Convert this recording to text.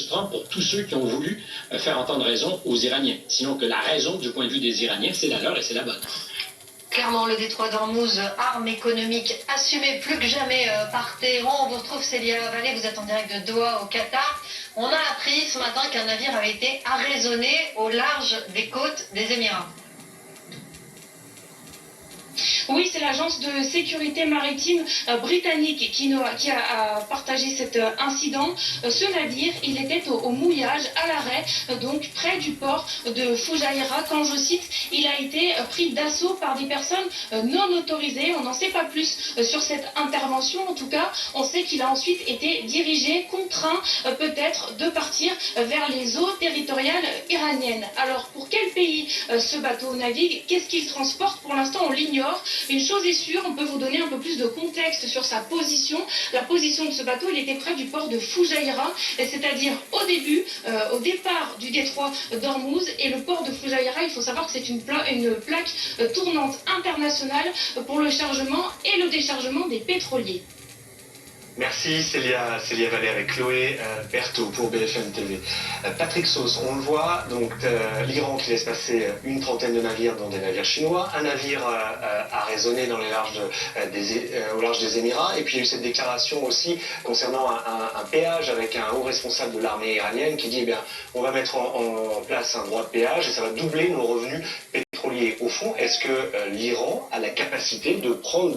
Trump pour tous ceux qui ont voulu faire entendre raison aux Iraniens. Sinon que la raison du point de vue des Iraniens, c'est la leur et c'est la bonne. Clairement, le détroit d'Ormuz, arme économique assumée plus que jamais par Téhéran. On vous retrouve Célia Vallée, vous êtes en direct de Doha au Qatar. On a appris ce matin qu'un navire avait été arraisonné au large des côtes des Émirats. Oui, c'est l'agence de sécurité maritime britannique qui a partagé cet incident. Ce navire, il était au mouillage, à l'arrêt, donc près du port de Fujairah, quand, je cite, il a été pris d'assaut par des personnes non autorisées. On n'en sait pas plus sur cette intervention. En tout cas, on sait qu'il a ensuite été dirigé, contraint peut-être de partir vers les eaux territoriales iraniennes. Alors, pour quel pays ce bateau navigue? Qu'est-ce qu'il transporte? Pour l'instant, on l'ignore. Une chose est sûre, on peut vous donner un peu plus de contexte sur sa position. La position de ce bateau, il était près du port de Fujairah, c'est-à-dire au départ du détroit d'Ormuz. Et le port de Fujairah, il faut savoir que c'est une plaque tournante internationale pour le chargement et le déchargement des pétroliers. Merci Célia Vallée avec Chloé Berthaud pour BFM TV. Patrick Sauce, on le voit, donc l'Iran qui laisse passer une trentaine de navires dans des navires chinois, un navire arraisonné dans les au large des Émirats, et puis il y a eu cette déclaration aussi concernant un péage avec un haut responsable de l'armée iranienne qui dit eh bien on va mettre en place un droit de péage et ça va doubler nos revenus pétroliers. Au fond, est-ce que l'Iran a la capacité de prendre